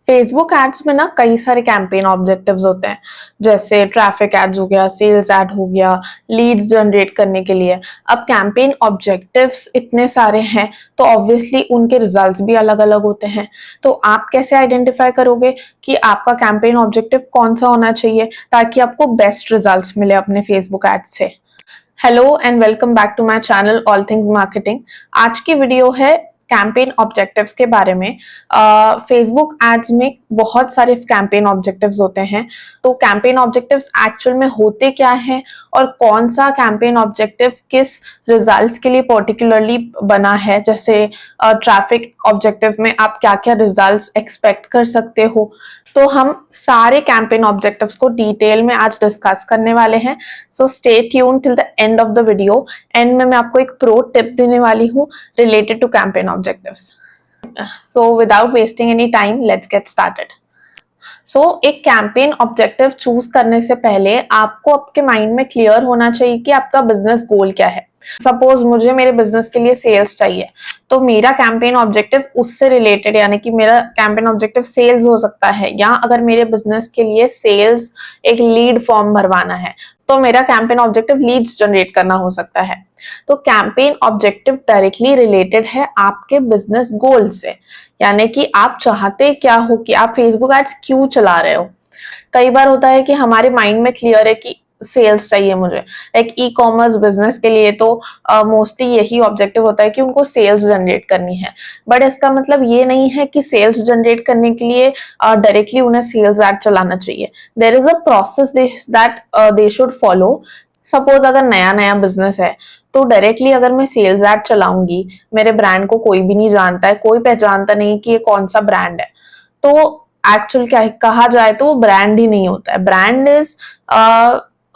Facebook ads में ना कई सारे कैंपेन ऑब्जेक्टिव्स होते हैं, जैसे ट्रैफिक एड्स हो गया, सेल्स एड हो गया, लीड्स जनरेट करने के लिए। अब कैंपेन ऑब्जेक्टिव्स इतने सारे हैं तो ऑब्वियसली उनके रिजल्ट्स भी अलग अलग होते हैं। तो आप कैसे आइडेंटिफाई करोगे कि आपका कैंपेन ऑब्जेक्टिव कौन सा होना चाहिए ताकि आपको बेस्ट रिजल्ट्स मिले अपने फेसबुक एड से। Hello and welcome back to my channel all things marketing. आज की वीडियो है कैंपेन ऑब्जेक्टिव्स के बारे में। फेसबुक एड्स में बहुत सारे कैंपेन ऑब्जेक्टिव्स होते हैं, तो कैंपेन ऑब्जेक्टिव्स एक्चुअल में होते क्या हैं और कौन सा कैंपेन ऑब्जेक्टिव किस रिजल्ट्स के लिए पर्टिकुलरली बना है। जैसे ट्रैफिक ऑब्जेक्टिव में आप क्या क्या रिजल्ट्स एक्सपेक्ट कर सकते हो, तो हम सारे कैंपेन ऑब्जेक्टिव्स को डिटेल में आज डिस्कस करने वाले हैं। So stay tune till the end of the video. End में मैं आपको एक प्रो टिप देने वाली हूँ related to campaign objectives. So without wasting any time, let's get started. एक कैंपेन ऑब्जेक्टिव चूज करने से पहले आपको आपके माइंड में क्लियर होना चाहिए कि आपका बिजनेस गोल क्या है। सपोज मुझे मेरे बिजनेस के लिए सेल्स चाहिए, तो मेरा कैंपेन ऑब्जेक्टिव उससे रिलेटेड, यानी कि मेरा कैंपेन ऑब्जेक्टिव सेल्स हो सकता है, या अगर मेरे बिजनेस के लिए सेल्स एक लीड फॉर्म भरवाना है तो मेरा कैंपेन ऑब्जेक्टिव लीड्स जनरेट करना हो सकता है। तो कैंपेन ऑब्जेक्टिव डायरेक्टली रिलेटेड है आपके बिजनेस गोल से, यानी कि आप चाहते क्या हो, कि आप फेसबुक एड्स क्यों चला रहे हो। कई बार होता है कि हमारे माइंड में क्लियर है कि सेल्स चाहिए मुझे, एक ई कॉमर्स बिजनेस के लिए तो मोस्टली यही ऑब्जेक्टिव होता है कि उनको सेल्स जनरेट करनी है। बट इसका मतलब ये नहीं है कि सेल्स जनरेट करने के लिए डायरेक्टली उन्हें सेल्स एड चलाना चाहिए। There is a process that they should follow. Suppose अगर नया नया बिजनेस है तो डायरेक्टली अगर मैं सेल्स एड चलाऊंगी, मेरे ब्रांड को कोई भी नहीं जानता है, कोई पहचानता नहीं कि ये कौन सा ब्रांड है, तो एक्चुअल क्या कहा जाए तो वो ब्रांड ही नहीं होता है।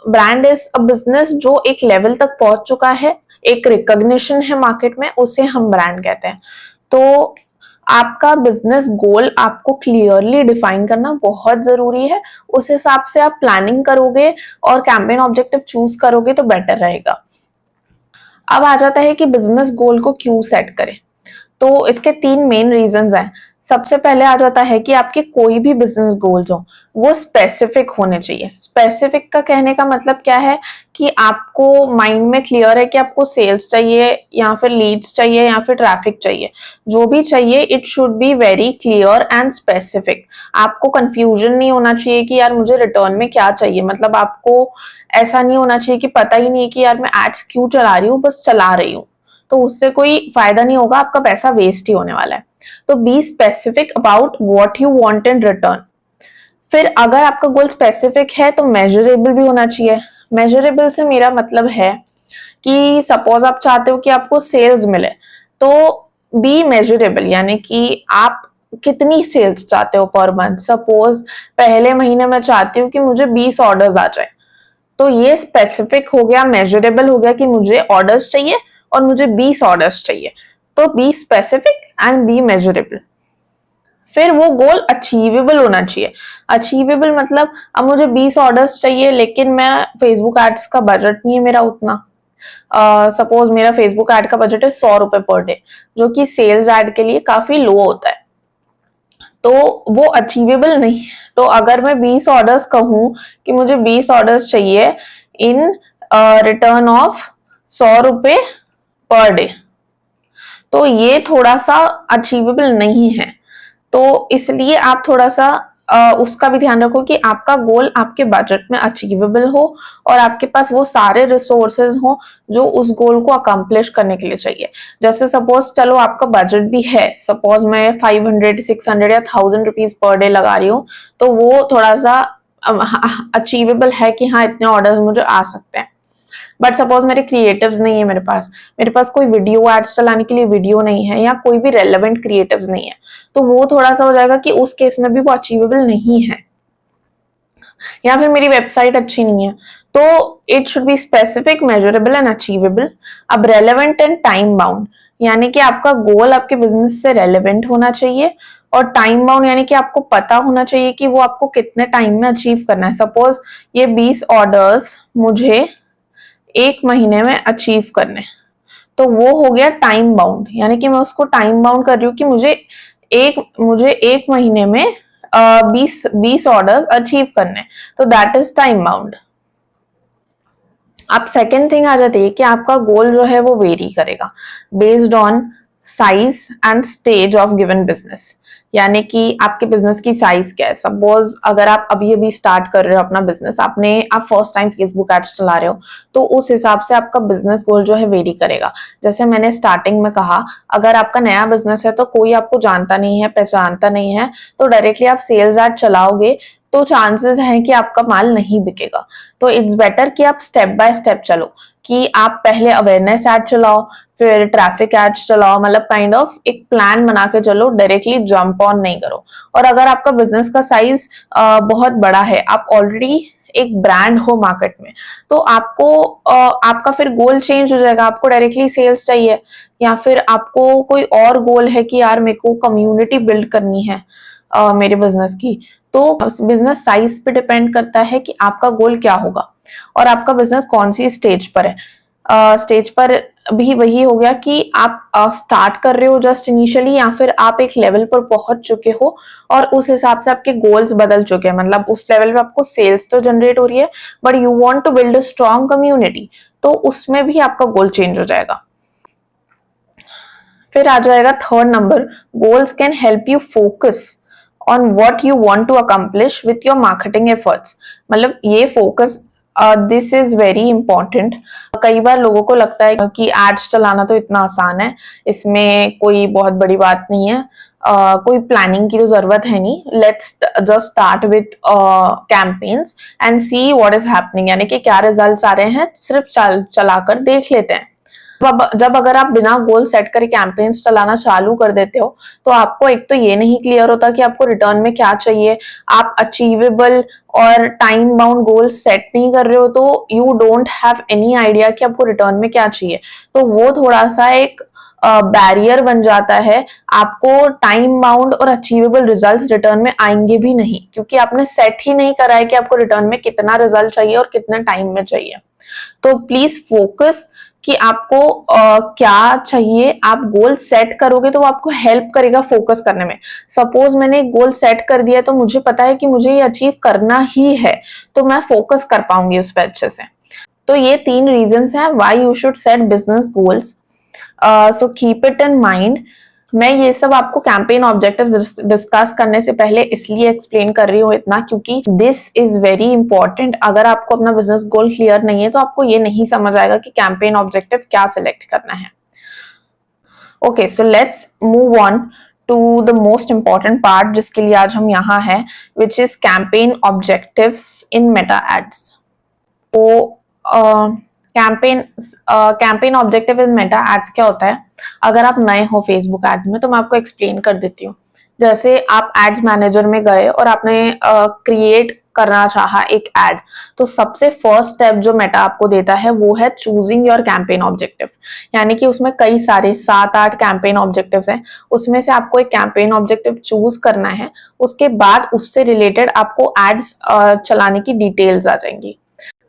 ब्रांड इज अ बिजनेस जो एक लेवल तक पहुंच चुका है, एक रिकॉग्निशन है मार्केट में, उसे हम ब्रांड कहते हैं। तो आपका बिजनेस गोल आपको क्लियरली डिफाइन करना बहुत जरूरी है। उस हिसाब से आप प्लानिंग करोगे और कैंपेन ऑब्जेक्टिव चूज करोगे तो बेटर रहेगा। अब आ जाता है कि बिजनेस गोल को क्यों सेट करें। तो इसके तीन मेन रीजंस हैं। सबसे पहले आ जाता है कि आपके कोई भी बिजनेस गोल्स हो वो स्पेसिफिक होने चाहिए। स्पेसिफिक का कहने का मतलब क्या है कि आपको माइंड में क्लियर है कि आपको सेल्स चाहिए या फिर लीड्स चाहिए या फिर ट्रैफिक चाहिए। जो भी चाहिए it should be very clear and specific. आपको कंफ्यूजन नहीं होना चाहिए कि यार मुझे रिटर्न में क्या चाहिए। मतलब आपको ऐसा नहीं होना चाहिए कि पता ही नहीं कि यार मैं एड्स क्यों चला रही हूँ, बस चला रही हूँ, तो उससे कोई फायदा नहीं होगा, आपका पैसा वेस्ट ही होने वाला है। तो be specific about what you want in return. फिर अगर आपका गोल स्पेसिफिक है तो मेजरेबल भी होना चाहिए। मेजरेबल से मेरा मतलब है कि सपोज आप चाहते हो कि आपको सेल्स मिले, तो बी मेजरेबल, यानी कि आप कितनी सेल्स चाहते हो पर मंथ। सपोज पहले महीने में चाहती हूँ कि मुझे 20 ऑर्डर्स आ जाए, तो ये स्पेसिफिक हो गया, मेजरेबल हो गया कि मुझे ऑर्डर्स चाहिए और मुझे 20 ऑर्डर्स चाहिए। तो be specific and B measurable. फिर वो गोल अचीवेबल होना चाहिए। अचीवेबल मतलब अब मुझे 20 ऑर्डर्स चाहिए लेकिन मैं फेसबुक एड्स का बजट नहीं है मेरा उतना। सपोज मेरा फेसबुक एड का बजट है 100 रुपए पर डे, जो कि सेल्स एड के लिए काफी लो होता है, तो वो अचीवेबल नहीं। तो अगर मैं 20 ऑर्डर्स कहूं कि मुझे 20 ऑर्डर्स चाहिए इन रिटर्न ऑफ 100 रुपए पर डे, तो ये थोड़ा सा अचीवेबल नहीं है। तो इसलिए आप थोड़ा सा उसका भी ध्यान रखो कि आपका गोल आपके बजट में अचीवेबल हो और आपके पास वो सारे रिसोर्सेज हो जो उस गोल को अकम्प्लिश करने के लिए चाहिए। जैसे सपोज चलो आपका बजट भी है, सपोज मैं 500, 600 या 1000 रुपीज पर डे लगा रही हूँ, तो वो थोड़ा सा अचीवेबल है कि हाँ इतने ऑर्डर्स मुझे आ सकते हैं। बट सपोज मेरे क्रिएटिव्स नहीं है, मेरे पास कोई वीडियो एड्स चलाने के लिए वीडियो नहीं है या कोई भी रेलेवेंट क्रिएटिव्स नहीं है, तो वो थोड़ा सा हो जाएगा कि उस केस में भी वो अचीवेबल नहीं है। या फिर मेरी वेबसाइट अच्छी नहीं है, तो it should be specific, measurable and achievable. अब रेलेवेंट एंड टाइम बाउंड, यानी कि आपका गोल आपके बिजनेस से रेलेवेंट होना चाहिए, और टाइम बाउंड यानी कि आपको पता होना चाहिए कि वो आपको कितने टाइम में अचीव करना है। सपोज ये 20 ऑर्डर्स मुझे एक महीने में अचीव करने, तो वो हो गया टाइम बाउंड, यानी कि मैं उसको टाइम बाउंड कर रही हूँ कि मुझे एक महीने में 20 ऑर्डर अचीव करने, तो दैट इज टाइम बाउंड। अब सेकेंड थिंग आ जाती है कि आपका गोल जो है वो वेरी करेगा based on size and stage of given business. यानी कि आपके बिजनेस की साइज क्या है। सपोज अगर आप अभी अभी स्टार्ट कर रहे हो अपना बिजनेस, आप फर्स्ट टाइम फेसबुक एड्स चला रहे हो, तो उस हिसाब से आपका बिजनेस गोल जो है वेरी करेगा। जैसे मैंने स्टार्टिंग में कहा, अगर आपका नया बिजनेस है तो कोई आपको जानता नहीं है, पहचानता नहीं है, तो डायरेक्टली आप सेल्स एड चलाओगे तो चांसेस हैं कि आपका माल नहीं बिकेगा। तो इट्स बेटर कि आप स्टेप बाय स्टेप चलो, कि आप पहले अवेयरनेस एड चलाओ, फिर ट्रैफिक एड्स चलाओ, मतलब काइंड ऑफ एक प्लान बना के चलो, डायरेक्टली जंप ऑन नहीं करो। और अगर आपका बिजनेस का साइज बहुत बड़ा है, आप ऑलरेडी एक ब्रांड हो मार्केट में, तो आपका फिर गोल चेंज हो जाएगा। आपको डायरेक्टली सेल्स चाहिए, या फिर आपको कोई और गोल है कि यार मेरे को कम्युनिटी बिल्ड करनी है मेरे बिजनेस की। तो बिजनेस साइज पे डिपेंड करता है कि आपका गोल क्या होगा और आपका बिजनेस कौन सी स्टेज पर है। स्टेज पर भी वही हो गया कि आप स्टार्ट कर रहे हो जस्ट इनिशियली, या फिर आप एक लेवल पर पहुंच चुके हो और उस हिसाब से आपके गोल्स बदल चुके हैं। मतलब उस लेवल पे आपको सेल्स तो जनरेट हो रही है, but you want to build a strong community, तो उसमें भी आपका गोल चेंज हो जाएगा। फिर आ जाएगा third number, goals can help you focus on what you want to accomplish with your marketing efforts. मतलब ये focus, this is very important. कई बार लोगों को लगता है कि एड्स चलाना तो इतना आसान है, इसमें कोई बहुत बड़ी बात नहीं है, कोई प्लानिंग की तो जरूरत है नहीं, let's just start with campaigns and see what is happening. यानी कि क्या रिजल्ट्स आ रहे हैं, सिर्फ चलाकर देख लेते हैं। जब अगर आप बिना गोल सेट करे कैंपेन्स चलाना चालू कर देते हो, तो आपको एक तो ये नहीं क्लियर होता कि आपको रिटर्न में क्या चाहिए, आप अचीवेबल और टाइम बाउंड गोल सेट नहीं कर रहे हो, तो you don't have any idea कि आपको रिटर्न में क्या चाहिए। तो वो थोड़ा सा एक बैरियर बन जाता है, आपको टाइम बाउंड और अचीवेबल रिजल्ट्स रिटर्न में आएंगे भी नहीं, क्योंकि आपने सेट ही नहीं करा है कि आपको रिटर्न में कितना रिजल्ट चाहिए और कितने टाइम में चाहिए। तो प्लीज फोकस कि आपको क्या चाहिए। आप गोल सेट करोगे तो वो आपको हेल्प करेगा फोकस करने में। सपोज मैंने एक गोल सेट कर दिया, तो मुझे पता है कि मुझे ये अचीव करना ही है, तो मैं फोकस कर पाऊंगी उस पर अच्छे से। तो ये 3 रीजंस हैं why you should set business goals, so keep it in mind. मैं ये सब आपको कैंपेन ऑब्जेक्टिव डिस्कस करने से पहले इसलिए एक्सप्लेन कर रही हूँ इतना, क्योंकि दिस इज वेरी इंपॉर्टेंट। अगर आपको अपना बिजनेस गोल क्लियर नहीं है तो आपको ये नहीं समझ आएगा कि कैंपेन ऑब्जेक्टिव क्या सिलेक्ट करना है। Okay, so let's move on to the most important part जिसके लिए आज हम यहाँ हैं, which is campaign objectives in Meta ads. तो campaign objective in Meta ads क्या होता है? अगर आप नए हो फेसबुक एड्स में, तो मैं आपको एक्सप्लेन कर देती हूँ। जैसे आप एड्स मैनेजर में गए और आपने क्रिएट करना चाहा एक एड, तो सबसे फर्स्ट स्टेप जो मेटा आपको देता है वो है चूजिंग योर कैंपेन ऑब्जेक्टिव। यानी कि उसमें कई सारे 7-8 कैंपेन ऑब्जेक्टिव्स हैं, उसमें से आपको एक कैंपेन ऑब्जेक्टिव चूज करना है। उसके बाद उससे रिलेटेड आपको एड्स चलाने की डिटेल्स आ जाएंगी।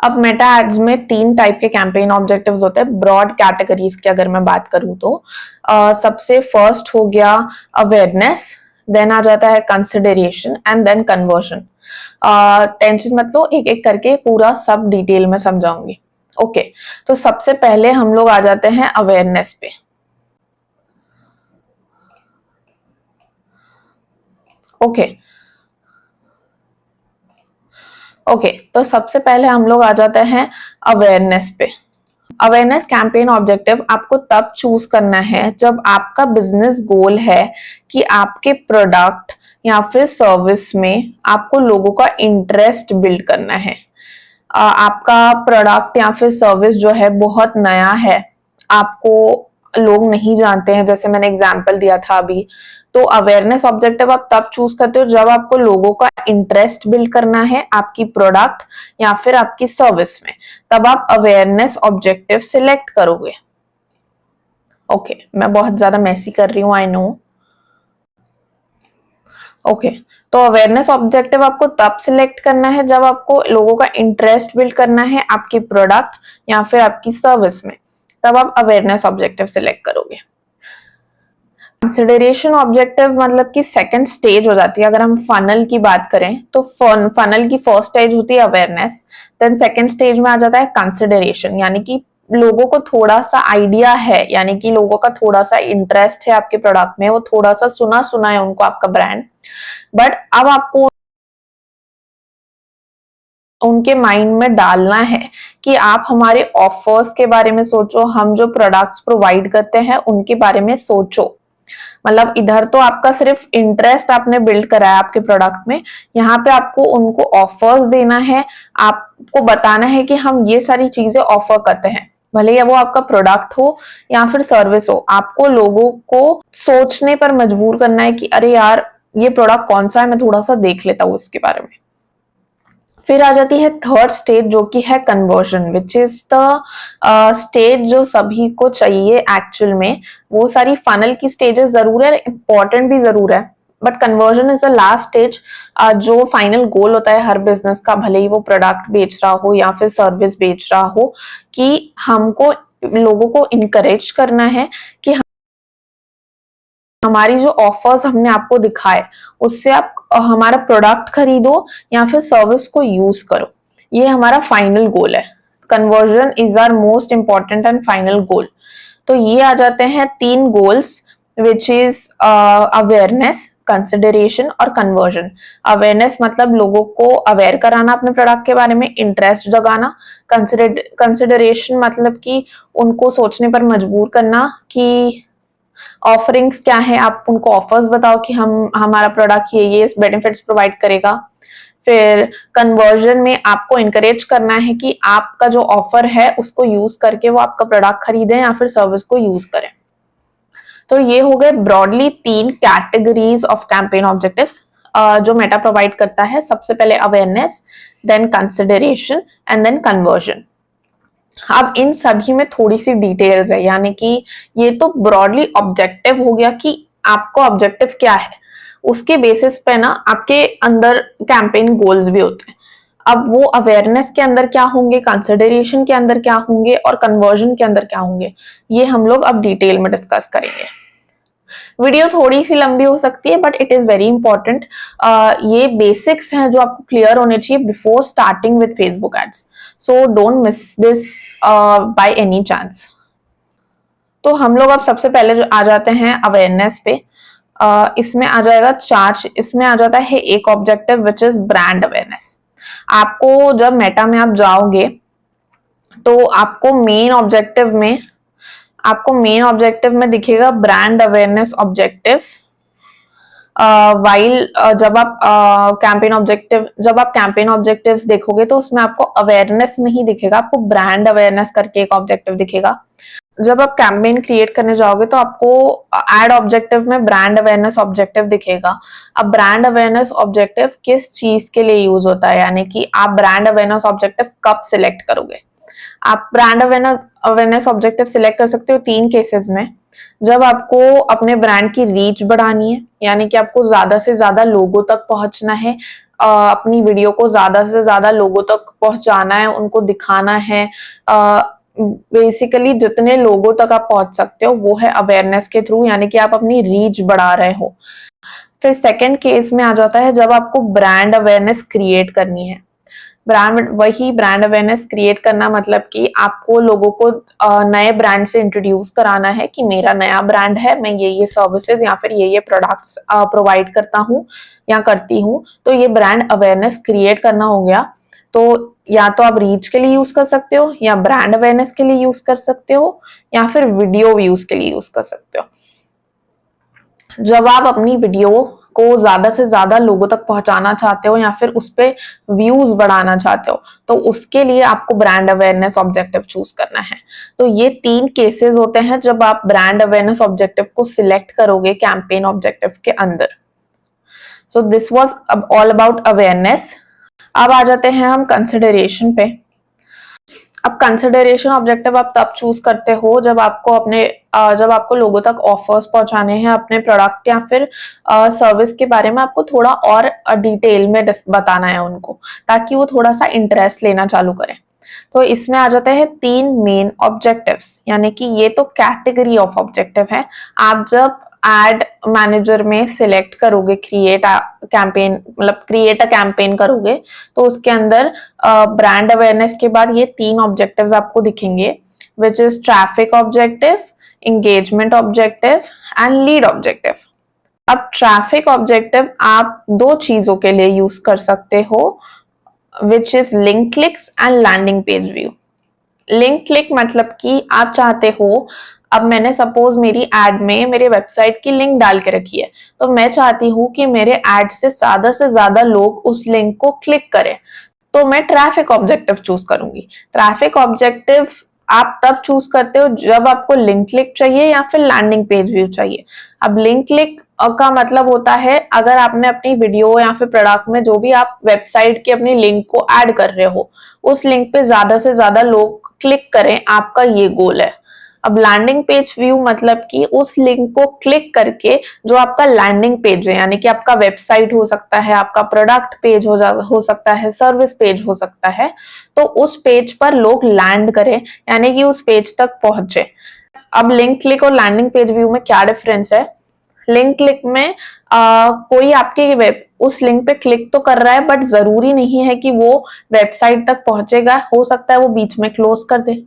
अब मेटा एड्स में 3 टाइप के कैंपेन ऑब्जेक्टिव्स होते हैं ब्रॉड कैटेगरीज की अगर मैं बात करूं तो। सबसे फर्स्ट हो गया अवेयरनेस, देन आ जाता है consideration and then conversion. Tension मत लो, एक एक करके पूरा सब डिटेल में समझाऊंगी। ओके, तो सबसे पहले हम लोग आ जाते हैं अवेयरनेस पे। ओके, तो सबसे पहले हम लोग आ जाते हैं अवेयरनेस पे। अवेयरनेस कैंपेन ऑब्जेक्टिव आपको तब चूज करना है जब आपका बिजनेस गोल है कि आपके प्रोडक्ट या फिर सर्विस में आपको लोगों का इंटरेस्ट बिल्ड करना है। आपका प्रोडक्ट या फिर सर्विस जो है बहुत नया है, आपको लोग नहीं जानते हैं, जैसे मैंने एग्जांपल दिया था अभी। तो अवेयरनेस ऑब्जेक्टिव आप तब चूज करते हो जब आपको लोगों का इंटरेस्ट बिल्ड करना है आपकी प्रोडक्ट या फिर आपकी सर्विस में, तब आप अवेयरनेस ऑब्जेक्टिव सिलेक्ट करोगे। ओके, मैं बहुत ज्यादा मैसी कर रही हूँ, आई नो। ओके, तो अवेयरनेस ऑब्जेक्टिव आपको तब सिलेक्ट करना है जब आपको लोगों का इंटरेस्ट बिल्ड करना है आपकी प्रोडक्ट या फिर आपकी सर्विस में, तब आप अवेयरनेस ऑब्जेक्टिव सिलेक्ट करोगे। कंसिडरेशन ऑब्जेक्टिव मतलब कि सेकंड स्टेज हो जाती है। अगर हम फनल की बात करें तो फनल की फर्स्ट स्टेज होती है अवेयरनेस, देन सेकंड स्टेज में आ जाता है कंसिडरेशन, यानी कि लोगों को थोड़ा सा आइडिया है, यानी कि लोगों का थोड़ा सा इंटरेस्ट है आपके प्रोडक्ट में, वो थोड़ा सा सुना सुना है उनको आपका ब्रांड, बट अब आपको उनके माइंड में डालना है कि आप हमारे ऑफर्स के बारे में सोचो, हम जो प्रोडक्ट्स प्रोवाइड करते हैं उनके बारे में सोचो। मतलब इधर तो आपका सिर्फ इंटरेस्ट आपने बिल्ड करा है आपके प्रोडक्ट में, यहाँ पे आपको उनको ऑफर्स देना है, आपको बताना है कि हम ये सारी चीजें ऑफर करते हैं, भले या वो आपका प्रोडक्ट हो या फिर सर्विस हो। आपको लोगों को सोचने पर मजबूर करना है कि अरे यार ये प्रोडक्ट कौन सा है, मैं थोड़ा सा देख लेता हूँ इसके बारे में। फिर आ जाती है थर्ड स्टेज जो कि है conversion, which is the stage जो सभी को चाहिए एक्चुअल में। वो सारी फनल की स्टेजेस जरूर है, इंपॉर्टेंट भी जरूर है, but conversion is the last stage जो फाइनल गोल होता है हर बिजनेस का, भले ही वो प्रोडक्ट बेच रहा हो या फिर सर्विस बेच रहा हो, कि हमको लोगों को इनकरेज करना है कि हमारी जो ऑफर्स हमने आपको दिखाए उससे आप हमारा प्रोडक्ट खरीदो या फिर सर्विस को यूज करो। ये हमारा फाइनल गोल है। Conversion is our most important and final goal. तो ये आ जाते हैं तीन goals, which is awareness, consideration और कन्वर्जन। अवेयरनेस मतलब लोगों को अवेयर कराना अपने प्रोडक्ट के बारे में, इंटरेस्ट जगाना। कंसिडरेशन मतलब कि उनको सोचने पर मजबूर करना कि ऑफरिंग्स क्या है, आप उनको ऑफर्स बताओ कि हम हमारा प्रोडक्ट ये बेनिफिट्स प्रोवाइड करेगा। फिर कन्वर्जन में आपको इनकरेज करना है कि आपका जो ऑफर है उसको यूज करके वो आपका प्रोडक्ट खरीदें या फिर सर्विस को यूज करें। तो ये हो गए ब्रॉडली तीन कैटेगरीज ऑफ कैंपेन ऑब्जेक्टिव्स जो मेटा प्रोवाइड करता है। सबसे पहले awareness, then consideration and then conversion. अब इन सभी में थोड़ी सी डिटेल्स है, यानी कि ये तो ब्रॉडली ऑब्जेक्टिव हो गया कि आपको ऑब्जेक्टिव क्या है, उसके बेसिस पे ना आपके अंदर कैंपेन गोल्स भी होते हैं। अब वो अवेयरनेस के अंदर क्या होंगे, कंसिडरेशन के अंदर क्या होंगे और कन्वर्जन के अंदर क्या होंगे, ये हम लोग अब डिटेल में डिस्कस करेंगे। वीडियो थोड़ी सी लंबी हो सकती है but it is very important. ये बेसिक्स हैं जो आपको क्लियर होने चाहिए before starting with Facebook ads, so don't miss this by any chance. तो हम लोग अब सबसे पहले जो आ जाते हैं अवेयरनेस पे। इसमें आ जाएगा इसमें आ जाता है एक objective which is brand awareness. आपको जब मेटा में आप जाओगे तो आपको मेन ऑब्जेक्टिव में दिखेगा ब्रांड अवेयरनेस ऑब्जेक्टिव। वाइल जब आप कैंपेन ऑब्जेक्टिव्स देखोगे तो उसमें आपको अवेयरनेस नहीं दिखेगा, आपको ब्रांड अवेयरनेस करके एक ऑब्जेक्टिव दिखेगा। जब आप कैंपेन क्रिएट करने जाओगे तो आपको एड ऑब्जेक्टिव में ब्रांड अवेयरनेस ऑब्जेक्टिव दिखेगा। अब ब्रांड अवेयरनेस ऑब्जेक्टिव किस चीज के लिए यूज होता है, यानी कि आप ब्रांड अवेयरनेस ऑब्जेक्टिव कब सिलेक्ट करोगे। आप ब्रांड अवेयरनेस ऑब्जेक्टिव सिलेक्ट कर सकते हो तीन केसेस में। जब आपको अपने ब्रांड की रीच बढ़ानी है, यानी कि आपको ज्यादा से ज्यादा लोगों तक पहुंचना है, अपनी वीडियो को ज्यादा से ज्यादा लोगों तक पहुंचाना है, उनको दिखाना है, बेसिकली जितने लोगों तक आप पहुंच सकते हो वो है अवेयरनेस के थ्रू, यानी कि आप अपनी रीच बढ़ा रहे हो। फिर सेकंड केस में आ जाता है जब आपको ब्रांड अवेयरनेस क्रिएट करनी है। ब्रांड अवेयरनेस क्रिएट करना मतलब कि आपको लोगों को नए ब्रांड से इंट्रोड्यूस कराना है कि मेरा नया ब्रांड है, मैं ये सर्विसेज या फिर ये प्रोडक्ट्स प्रोवाइड करता हूँ या करती हूँ। तो ये ब्रांड अवेयरनेस क्रिएट करना हो गया। तो या तो आप रीच के लिए यूज कर सकते हो, या ब्रांड अवेयरनेस के लिए यूज कर सकते हो, या फिर वीडियो व्यूज के लिए यूज कर सकते हो। जब आप अपनी वीडियो को ज्यादा से ज्यादा लोगों तक पहुंचाना चाहते हो या फिर उस पर व्यूज बढ़ाना चाहते हो तो उसके लिए आपको ब्रांड अवेयरनेस ऑब्जेक्टिव चूज करना है। तो ये तीन केसेस होते हैं जब आप ब्रांड अवेयरनेस ऑब्जेक्टिव को सिलेक्ट करोगे कैंपेन ऑब्जेक्टिव के अंदर। So this was all about awareness. अब आ जाते हैं हम कंसिडरेशन पे। अब कंसिडरेशन ऑब्जेक्टिव आप तब चूज करते हो जब आपको लोगों तक ऑफर्स पहुंचाने हैं अपने प्रोडक्ट या फिर सर्विस के बारे में, आपको थोड़ा और डिटेल में बताना है उनको, ताकि वो थोड़ा सा इंटरेस्ट लेना चालू करें। तो इसमें आ जाते हैं तीन मेन ऑब्जेक्टिव्स, यानी कि ये तो कैटेगरी ऑफ ऑब्जेक्टिव है। आप जब एड मैनेजर में सिलेक्ट करोगे, क्रिएट कैंपेन, मतलब क्रिएट अ कैंपेन करोगे, तो उसके अंदर ब्रांड अवेयरनेस के बाद ये 3 ऑब्जेक्टिव्स आपको दिखेंगे, which is traffic objective, engagement objective and lead objective. अब ट्रैफिक ऑब्जेक्टिव आप 2 चीजों के लिए यूज कर सकते हो, which is link clicks and landing page view. Link click मतलब कि आप चाहते हो, अब मैंने सपोज मेरी एड में मेरे वेबसाइट की लिंक डाल के रखी है, तो मैं चाहती हूँ कि मेरे एड से ज्यादा लोग उस लिंक को क्लिक करें, तो मैं ट्रैफिक ऑब्जेक्टिव चूज करूंगी। ट्रैफिक ऑब्जेक्टिव आप तब चूज करते हो जब आपको लिंक क्लिक चाहिए या फिर लैंडिंग पेज व्यू चाहिए। अब लिंक क्लिक का मतलब होता है, अगर आपने अपनी वीडियो या फिर प्रोडक्ट में जो भी आप वेबसाइट की अपनी लिंक को ऐड कर रहे हो, उस लिंक पे ज्यादा से ज्यादा लोग क्लिक करें, आपका ये गोल है। अब लैंडिंग पेज व्यू मतलब कि उस लिंक को क्लिक करके जो आपका लैंडिंग पेज है, यानी कि आपका वेबसाइट हो सकता है, आपका प्रोडक्ट पेज हो सकता है, सर्विस पेज हो सकता है, तो उस पेज पर लोग लैंड करें, यानी कि उस पेज तक पहुंचे। अब लिंक क्लिक और लैंडिंग पेज व्यू में क्या डिफरेंस है? लिंक क्लिक में कोई आपके वेब उस लिंक पे क्लिक तो कर रहा है, बट जरूरी नहीं है कि वो वेबसाइट तक पहुंचेगा, हो सकता है वो बीच में क्लोज कर दे।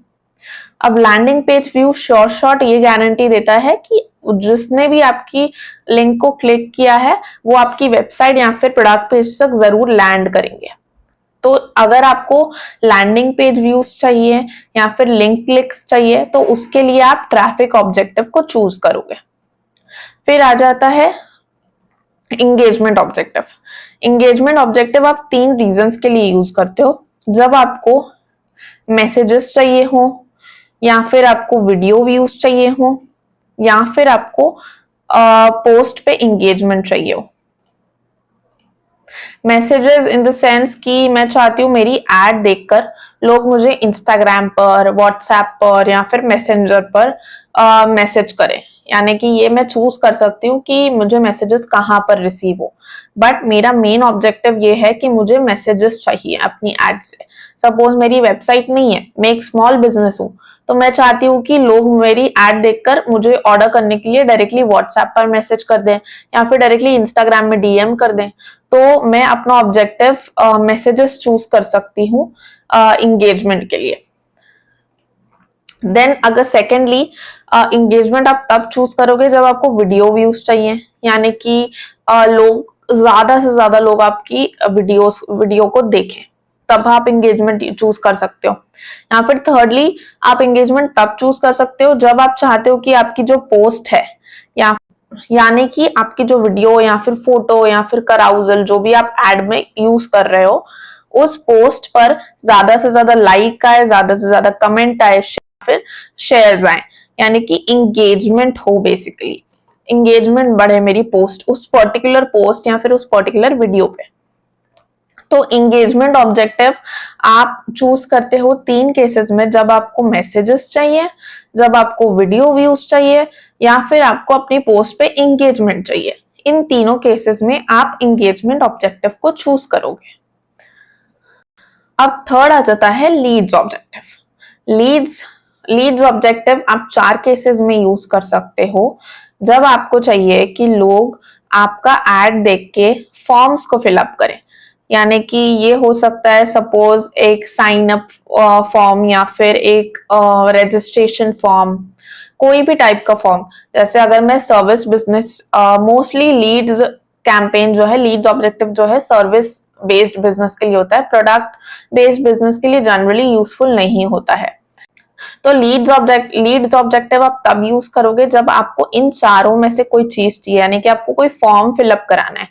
अब लैंडिंग पेज व्यू शॉर्ट ये गारंटी देता है कि जिसने भी आपकी लिंक को क्लिक किया है, वो आपकी वेबसाइट या फिर प्रोडक्ट पेज तक जरूर लैंड करेंगे। तो अगर आपको लैंडिंग पेज व्यूज चाहिए या फिर लिंक क्लिक्स चाहिए, तो उसके लिए आप ट्रैफिक ऑब्जेक्टिव को चूज करोगे। फिर आ जाता है इंगेजमेंट ऑब्जेक्टिव। इंगेजमेंट ऑब्जेक्टिव आप 3 रीजंस के लिए यूज करते हो, जब आपको मैसेजेस चाहिए हो, या फिर आपको वीडियो व्यूज चाहिए हो, या फिर आपको पोस्ट पे इंगेजमेंट चाहिए हो। मैसेजेस इन द सेंस कि मैं चाहती हूँ मेरी एड देखकर लोग मुझे इंस्टाग्राम पर, व्हाट्सएप पर या फिर मैसेंजर पर मैसेज करें, यानी कि ये मैं चूज कर सकती हूँ कि मुझे मैसेजेस कहाँ पर रिसीव हो। बट मेरा मेन ऑब्जेक्टिव ये है कि मुझे मैसेजेस चाहिए अपनी एड से। सपोज मेरी वेबसाइट नहीं है, मैं एक स्मॉल बिजनेस हूँ, तो मैं चाहती हूँ कि लोग मेरी एड देखकर मुझे ऑर्डर करने के लिए डायरेक्टली व्हाट्सएप पर मैसेज कर दें या फिर डायरेक्टली इंस्टाग्राम में डीएम कर दें। तो मैं अपना ऑब्जेक्टिव मैसेजेस चूज कर सकती हूँ इंगेजमेंट के लिए। देन अगर सेकेंडली इंगेजमेंट आप तब चूज करोगे जब आपको वीडियो व्यूज चाहिए, यानी कि लोग ज्यादा से ज्यादा लोग आपकी वीडियो को देखें, तब आप इंगेजमेंट चूज कर सकते हो। या फिर थर्डली आप इंगेजमेंट तब चूज कर सकते हो जब आप चाहते हो कि आपकी जो पोस्ट है, या यानी कि आपकी जो वीडियो या फिर फोटो या फिर कराउजल जो भी आप एड में यूज कर रहे हो, उस पोस्ट पर ज्यादा से ज्यादा लाइक आए, ज्यादा से ज्यादा कमेंट आए, फिर शेयर आए, यानी कि इंगेजमेंट हो, बेसिकली इंगेजमेंट बढ़े मेरी पोस्ट, उस पर्टिकुलर पोस्ट या फिर उस पर्टिकुलर वीडियो पे। तो इंगेजमेंट ऑब्जेक्टिव आप चूज करते हो 3 केसेस में, जब आपको मैसेजेस चाहिए, जब आपको वीडियो व्यूज चाहिए, या फिर आपको अपनी पोस्ट पे इंगेजमेंट चाहिए। इन तीनों केसेस में आप इंगेजमेंट ऑब्जेक्टिव को चूज करोगे। अब थर्ड आ जाता है लीड्स ऑब्जेक्टिव। लीड्स ऑब्जेक्टिव आप 4 केसेस में यूज कर सकते हो। जब आपको चाहिए कि लोग आपका एड देख के फॉर्म्स को फिलअप करें, यानी कि ये हो सकता है सपोज एक साइन अप फॉर्म या फिर एक रजिस्ट्रेशन फॉर्म, कोई भी टाइप का फॉर्म। जैसे अगर मैं service business, mostly leads campaign जो है, लीड्स ऑब्जेक्टिव जो है सर्विस बेस्ड बिजनेस के लिए होता है, प्रोडक्ट बेस्ड बिजनेस के लिए जनरली यूजफुल नहीं होता है। तो लीड्स ऑब्जेक्टिव आप तब यूज करोगे जब आपको इन चारों में से कोई चीज चाहिए, यानी कि आपको कोई फॉर्म फिलअप कराना है।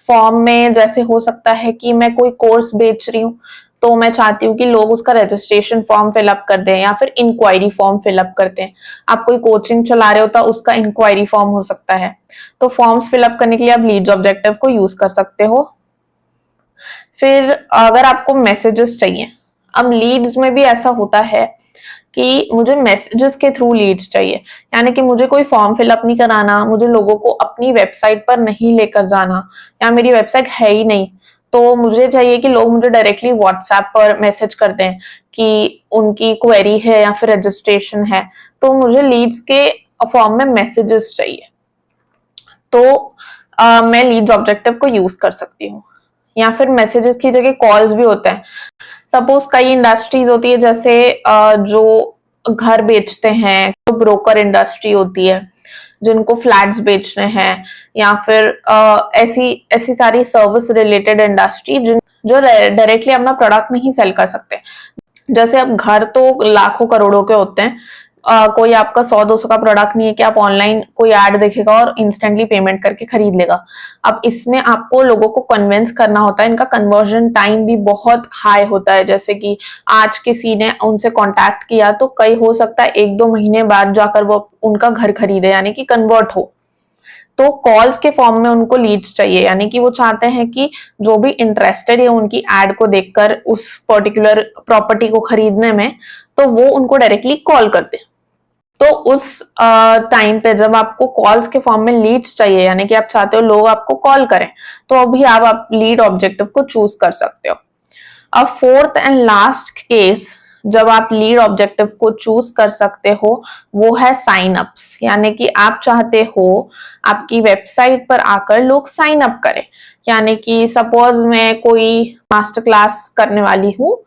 फॉर्म में जैसे हो सकता है कि मैं कोई कोर्स बेच रही हूँ, तो मैं चाहती हूँ कि लोग उसका रजिस्ट्रेशन फॉर्म फिलअप कर दें या फिर इंक्वायरी फॉर्म फिलअप करते हैं। आप कोई कोचिंग चला रहे हो तो उसका इंक्वायरी फॉर्म हो सकता है। तो फॉर्म्स फिलअप करने के लिए आप लीड्स ऑब्जेक्टिव को यूज कर सकते हो। फिर अगर आपको मैसेजेस चाहिए, अब लीड्स में भी ऐसा होता है कि मुझे मैसेजेस के थ्रू लीड्स चाहिए, यानी कि मुझे कोई फॉर्म फिलअप नहीं कराना, मुझे लोगों को अपनी वेबसाइट पर नहीं लेकर जाना, या मेरी वेबसाइट है ही नहीं, तो मुझे चाहिए कि लोग मुझे डायरेक्टली व्हाट्सएप पर मैसेज कर दें कि उनकी क्वेरी है या फिर रजिस्ट्रेशन है। तो मुझे लीड्स के फॉर्म में मैसेजेस चाहिए, तो मैं लीड्स ऑब्जेक्टिव को यूज कर सकती हूँ। या फिर मैसेजेस की जगह कॉल्स भी होते हैं। सपोज कई इंडस्ट्रीज होती है, जैसे जो घर बेचते हैं, तो ब्रोकर इंडस्ट्री होती है जिनको फ्लैट्स बेचने हैं, या फिर ऐसी ऐसी सारी सर्विस रिलेटेड इंडस्ट्री जो डायरेक्टली अपना प्रोडक्ट नहीं सेल कर सकते। जैसे अब घर तो लाखों करोड़ों के होते हैं, कोई आपका 100-200 का प्रोडक्ट नहीं है कि आप ऑनलाइन कोई ऐड देखेगा और इंस्टेंटली पेमेंट करके खरीद लेगा। अब इसमें आपको लोगों को कन्विंस करना होता है, इनका कन्वर्जन टाइम भी बहुत हाई होता है। जैसे कि आज किसी ने उनसे कांटेक्ट किया तो कई हो सकता है 1-2 महीने बाद जाकर वो उनका घर खरीदे, यानी कि कन्वर्ट हो। तो कॉल्स के फॉर्म में उनको लीड्स चाहिए, यानी कि वो चाहते हैं कि जो भी इंटरेस्टेड है उनकी एड को देखकर उस पर्टिकुलर प्रॉपर्टी को खरीदने में, तो वो उनको डायरेक्टली कॉल करते। तो उस टाइम पे जब आपको कॉल्स के फॉर्म में लीड्स चाहिए, यानी कि आप चाहते हो लोग आपको कॉल करें, तो अभी आप लीड ऑब्जेक्टिव को चूज कर सकते हो। अब फोर्थ एंड लास्ट केस जब आप लीड ऑब्जेक्टिव को चूज कर सकते हो, वो है साइन अप्स, यानी कि आप चाहते हो आपकी वेबसाइट पर आकर लोग साइन अप करें। यानी कि सपोज मैं कोई मास्टर क्लास करने वाली हूँ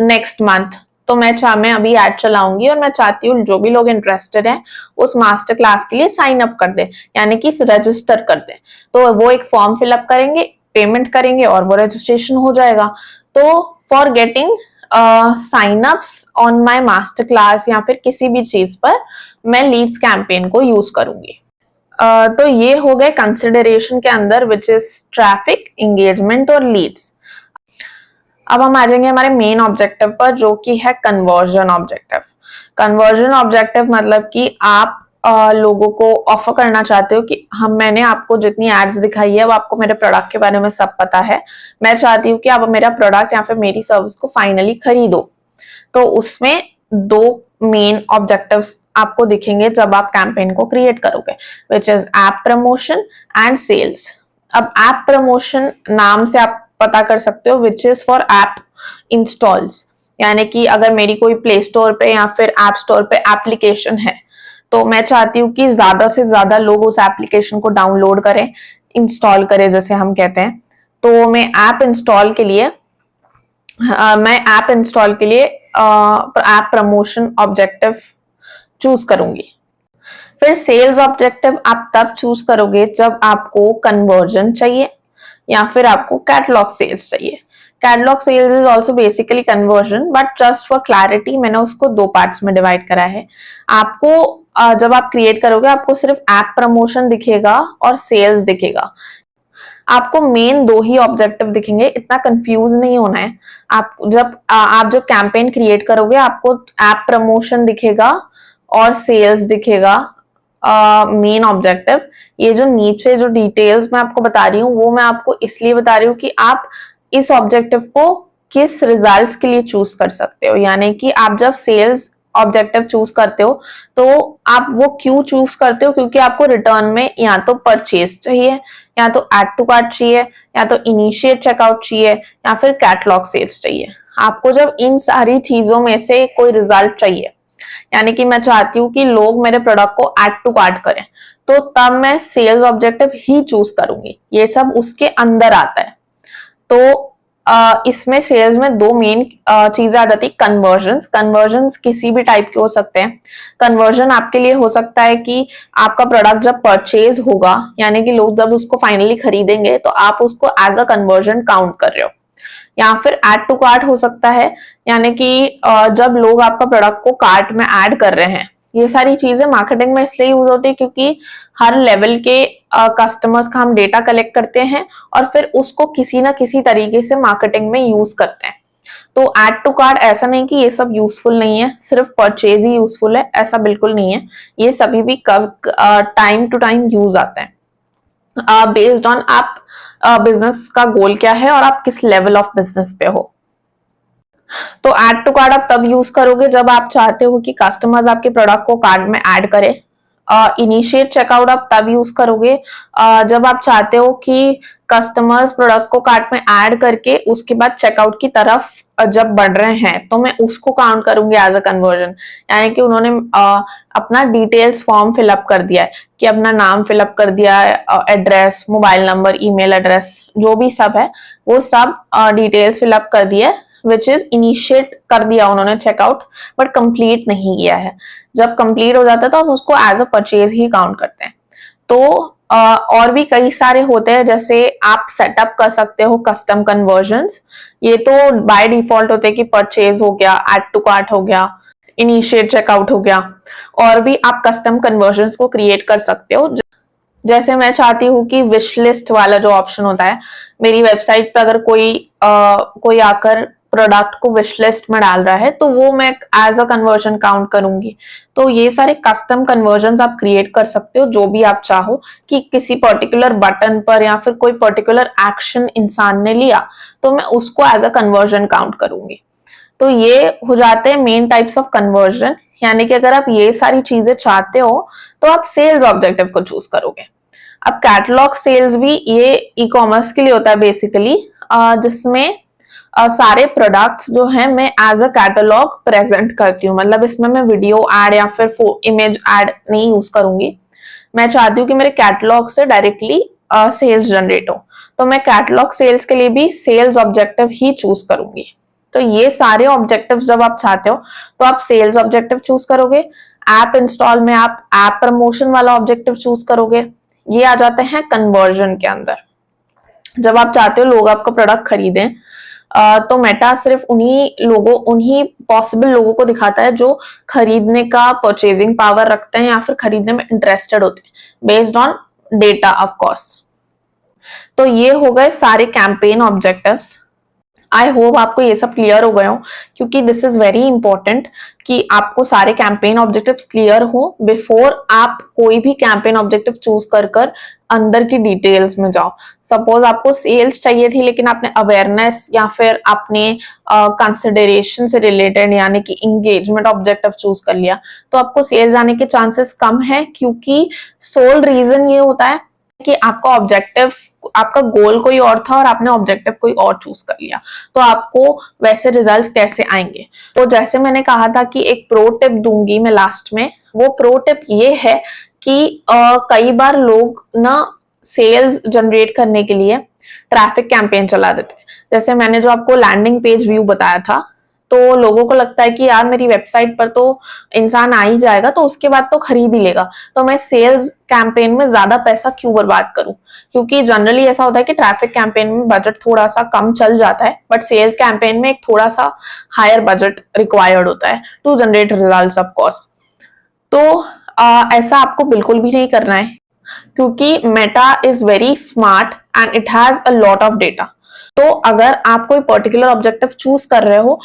नेक्स्ट मंथ, तो मैं अभी ऐड चलाऊंगी और मैं चाहती हूँ जो भी लोग इंटरेस्टेड हैं उस मास्टर क्लास के लिए साइन अप कर दे, यानी कि रजिस्टर कर दे। तो वो एक फॉर्म फिलअप करेंगे, पेमेंट करेंगे और वो रजिस्ट्रेशन हो जाएगा। तो for getting sign ups on my master class या फिर किसी भी चीज पर मैं लीड्स कैंपेन को यूज करूंगी। तो ये हो गए कंसिडरेशन के अंदर, विच इज ट्रैफिक, एंगेजमेंट और लीड्स। अब हम आ जाएंगे हमारे मेन ऑब्जेक्टिव पर, जो कि है कन्वर्जन ऑब्जेक्टिव। कन्वर्जन ऑब्जेक्टिव मतलब कि आप लोगों को ऑफर करना चाहते हो कि मैंने आपको जितनी एड्स दिखाई है, अब आपको मेरे प्रोडक्ट के बारे में सब पता है, मैं चाहती हूँ कि आप मेरा प्रोडक्ट या फिर मेरी सर्विस को फाइनली खरीदो। तो उसमें दो मेन ऑब्जेक्टिव्स आपको दिखेंगे जब आप कैंपेन को क्रिएट करोगे, which is app promotion and sales. अब ऐप प्रमोशन नाम से आप पता कर सकते हो, which is for app installs, यानी कि अगर मेरी कोई प्ले स्टोर पे या फिर ऐप स्टोर पे एप्लीकेशन है, तो मैं चाहती हूँ कि ज्यादा से ज्यादा लोग उस एप्लीकेशन को डाउनलोड करें, इंस्टॉल करें जैसे हम कहते हैं। तो मैं ऐप इंस्टॉल के लिए ऐप प्रमोशन ऑब्जेक्टिव चूज करूंगी। फिर सेल्स ऑब्जेक्टिव आप तब चूज करोगे जब आपको कन्वर्जन चाहिए या फिर आपको कैटलॉग सेल्स चाहिए। Catalogue sales is also basically conversion, but just for clarity मैंने उसको दो पार्ट्स में डिवाइड करा है। आपको जब आप क्रिएट करोगे आपको सिर्फ ऐप प्रमोशन दिखेगा और सेल्स दिखेगा। आपको मेन दो ही ऑब्जेक्टिव दिखेंगे, इतना कंफ्यूज नहीं होना है। आप जब कैंपेन क्रिएट करोगे आपको ऐप प्रमोशन दिखेगा और सेल्स दिखेगा मेन ऑब्जेक्टिव। ये जो नीचे जो डिटेल्स मैं आपको बता रही हूँ वो मैं आपको इसलिए बता रही हूँ कि आप इस ऑब्जेक्टिव को किस रिजल्ट्स के लिए चूज कर सकते हो। यानी कि आप जब सेल्स ऑब्जेक्टिव चूज करते हो तो आप वो क्यों चूज करते हो, क्योंकि आपको रिटर्न में या तो परचेज चाहिए, या तो ऐड टू कार्ट चाहिए, या तो इनिशिएट चेकआउट चाहिए, या फिर कैटलॉग सेल्स चाहिए। आपको जब इन सारी चीजों में से कोई रिजल्ट चाहिए, यानी कि मैं चाहती हूँ कि लोग मेरे प्रोडक्ट को ऐड टू कार्ट करें, तो तब मैं सेल्स ऑब्जेक्टिव ही चूज करूंगी। ये सब उसके अंदर आता है। तो इसमें सेल्स में दो मेन चीजें आ जाती है। कन्वर्जन किसी भी टाइप के हो सकते हैं। कन्वर्जन आपके लिए हो सकता है कि आपका प्रोडक्ट जब परचेज होगा, यानी कि लोग जब उसको फाइनली खरीदेंगे, तो आप उसको एज अ कन्वर्जन काउंट कर रहे हो। या फिर ऐड टू कार्ट हो सकता है, यानी कि जब लोग आपका प्रोडक्ट को कार्ट में ऐड कर रहे हैं। ये सारी चीजें मार्केटिंग में इसलिए यूज होती है क्योंकि हर लेवल के कस्टमर्स का हम डेटा कलेक्ट करते हैं और फिर उसको किसी ना किसी तरीके से मार्केटिंग में यूज करते हैं। तो ऐड टू कार्ट ऐसा नहीं कि ये सब यूजफुल नहीं है, सिर्फ परचेज ही यूजफुल है, ऐसा बिल्कुल नहीं है। ये सभी भी टाइम टू टाइम यूज आते हैं बेस्ड ऑन आप बिजनेस का गोल क्या है और आप किस लेवल ऑफ बिजनेस पे हो। तो ऐड टू कार्ट आप तब यूज करोगे जब आप चाहते हो कि कस्टमर्स आपके प्रोडक्ट को कार्ट में ऐड करें। इनिशिएट चेकआउट आप तब यूज करोगे जब आप चाहते हो कि कस्टमर्स प्रोडक्ट को कार्ट में ऐड करके उसके बाद चेकआउट की तरफ जब बढ़ रहे हैं तो मैं उसको काउंट करूंगी एज अ कन्वर्जन। यानी कि उन्होंने अपना डिटेल्स फॉर्म फिलअप कर दिया है, कि अपना नाम फिलअप कर दिया है, address, mobile number, email address, जो भी सब है वो सब डिटेल्स फिलअप कर दिया है, विच इज इनिशिएट कर दिया उन्होंने चेकआउट, बट कंप्लीट नहीं किया है। जब कंप्लीट हो जाता है तो हम उसको एज अ परचेज ही काउंट करते हैं। तो और भी कई सारे होते हैं, जैसे आप सेटअप कर सकते हो कस्टम कन्वर्जन्स। ये तो बाय डिफॉल्ट होते हैं कि परचेज हो गया, ऐड टू कार्ट हो गया, इनिशिएट चेकआउट हो गया। और भी आप कस्टम कन्वर्जन्स को क्रिएट कर सकते हो। जैसे मैं चाहती हूँ कि विश लिस्ट वाला जो ऑप्शन होता है, मेरी वेबसाइट पे अगर कोई आकर प्रोडक्ट को विश लिस्ट में डाल रहा है तो वो मैं एज अ कन्वर्जन काउंट करूंगी। तो ये सारे कस्टम कन्वर्जन आप क्रिएट कर सकते हो, जो भी आप चाहो, कि किसी पर्टिकुलर बटन पर या फिर कोई पर्टिकुलर एक्शन इंसान ने लिया तो मैं उसको एज अ कन्वर्जन काउंट करूंगी। तो ये हो जाते हैं मेन टाइप्स ऑफ कन्वर्जन। यानी कि अगर आप ये सारी चीजें चाहते हो तो आप सेल्स ऑब्जेक्टिव को चूज करोगे। अब कैटलॉग सेल्स भी ये ई कॉमर्स के लिए होता है बेसिकली, जिसमें सारे प्रोडक्ट्स जो है मैं एज अ कैटलॉग प्रेजेंट करती हूँ। मतलब इसमें मैं वीडियो एड या फिर इमेज एड नहीं यूज करूंगी। मैं चाहती हूँ कि मेरे कैटलॉग से डायरेक्टली सेल्स जनरेट हो, तो मैं कैटलॉग सेल्स के लिए भी सेल्स ऑब्जेक्टिव ही चूज करूंगी। तो ये सारे ऑब्जेक्टिव्स जब आप चाहते हो तो आप सेल्स ऑब्जेक्टिव चूज करोगे। ऐप इंस्टॉल में आप ऐप प्रमोशन वाला ऑब्जेक्टिव चूज करोगे। ये आ जाते हैं कन्वर्जन के अंदर। जब आप चाहते हो लोग आपका प्रोडक्ट खरीदें, तो मेटा सिर्फ उन्हीं पॉसिबल लोगों को दिखाता है जो खरीदने का परचेजिंग पावर रखते हैं या फिर खरीदने में इंटरेस्टेड होते हैं, based on data of course. तो ये हो गए सारे कैंपेन ऑब्जेक्टिव्स। आई होप आपको ये सब क्लियर हो गए हो, क्योंकि दिस इज वेरी इंपॉर्टेंट कि आपको सारे कैंपेन ऑब्जेक्टिव्स क्लियर हो बिफोर आप कोई भी कैंपेन ऑब्जेक्टिव चूज कर अंदर की डिटेल्स में जाओ। सपोज आपको सेल्स चाहिए थी लेकिन आपने अवेयरनेस या फिर आपने कंसिडरेशन से रिलेटेड यानी कि इंगेजमेंट ऑब्जेक्टिव चूज कर लिया, तो आपको सेल्स आने के चांसेस कम है, क्योंकि सोल रीजन ये होता है कि आपका ऑब्जेक्टिव, आपका गोल कोई और था और आपने ऑब्जेक्टिव कोई और चूज कर लिया, तो आपको वैसे रिजल्ट्स कैसे आएंगे। तो जैसे मैंने कहा था कि एक प्रो टिप दूंगी मैं लास्ट में, वो प्रो टिप ये है कि कई बार लोग ना सेल्स जनरेट करने के लिए ट्रैफिक कैंपेन चला देते हैं। जैसे मैंने जो आपको लैंडिंग पेज व्यू बताया था, तो लोगों को लगता है कि यार मेरी वेबसाइट पर तो इंसान आ ही जाएगा तो उसके बाद तो खरीद ही लेगा, तो मैं सेल्स कैंपेन में ज्यादा पैसा क्यों बर्बाद करूं। क्योंकि जनरली ऐसा होता है कि ट्रैफिक कैंपेन में बजट थोड़ा सा कम चल जाता है, बट सेल्स कैंपेन में एक थोड़ा सा हायर बजट रिक्वायर्ड होता है to generate results of course. तो ऐसा आपको बिल्कुल भी नहीं करना है, क्योंकि Meta is very smart and it has a lot of data. तो अगर आप कोई पर्टिकुलर ऑब्जेक्टिव चूज कर रहे हो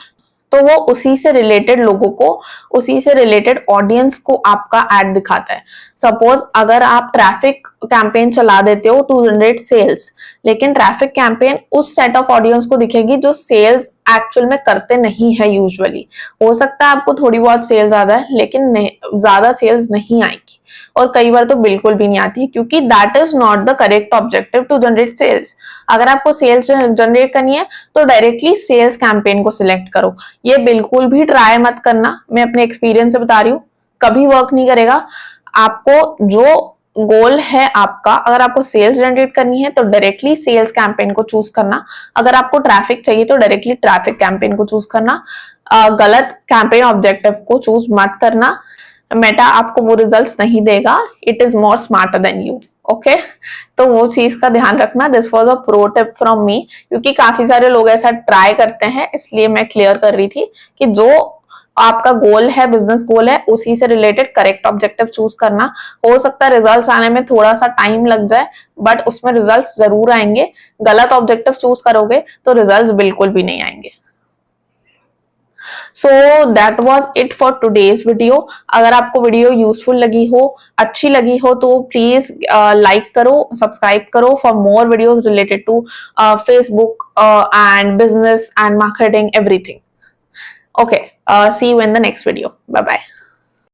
तो वो उसी से रिलेटेड लोगों को, उसी से रिलेटेड ऑडियंस को आपका एड दिखाता है। सपोज अगर आप ट्रैफिक कैंपेन चला देते हो टू जनरेट सेल्स, लेकिन ट्रैफिक कैंपेन उस सेट ऑफ ऑडियंस को दिखेगी जो सेल्स एक्चुअल में करते नहीं है यूजुअली। हो सकता है आपको थोड़ी बहुत सेल्स आ जाए, लेकिन ज्यादा सेल्स नहीं आएगी, और कई बार तो बिल्कुल भी नहीं आती, क्योंकि that is not the correct objective to generate sales. अगर आपको सेल्स जनरेट करनी है तो डायरेक्टली सेल्स कैंपेन को सिलेक्ट करो। ये बिल्कुल भी ट्राई मत करना, मैं अपने एक्सपीरियंस से बता रही हूँ, कभी वर्क नहीं करेगा। आपको जो गोल है आपका, अगर आपको सेल्स जनरेट करनी है तो डायरेक्टली सेल्स कैंपेन को चूज करना। अगर आपको ट्रैफिक चाहिए तो डायरेक्टली ट्रैफिक कैंपेन को चूज करना। गलत कैंपेन ऑब्जेक्टिव को चूज मत करना, मेटा आपको वो रिजल्ट्स नहीं देगा। It is more smarter than you. Okay, तो वो चीज का ध्यान रखना। This was a pro tip from me, क्योंकि काफी सारे लोग ऐसा ट्राई करते हैं, इसलिए मैं क्लियर कर रही थी कि जो आपका गोल है, बिजनेस गोल है, उसी से रिलेटेड करेक्ट ऑब्जेक्टिव चूज करना। हो सकता है रिजल्ट्स आने में थोड़ा सा टाइम लग जाए, बट उसमें रिजल्ट्स जरूर आएंगे। गलत ऑब्जेक्टिव चूज करोगे तो रिजल्ट्स बिल्कुल भी नहीं आएंगे। So that was it for today's video. अगर आपको वीडियो यूजफुल लगी हो, अच्छी लगी हो, तो प्लीज लाइक करो, सब्सक्राइब करो for more videos related to Facebook and business and marketing, everything. Okay, see you in the next video. Bye bye.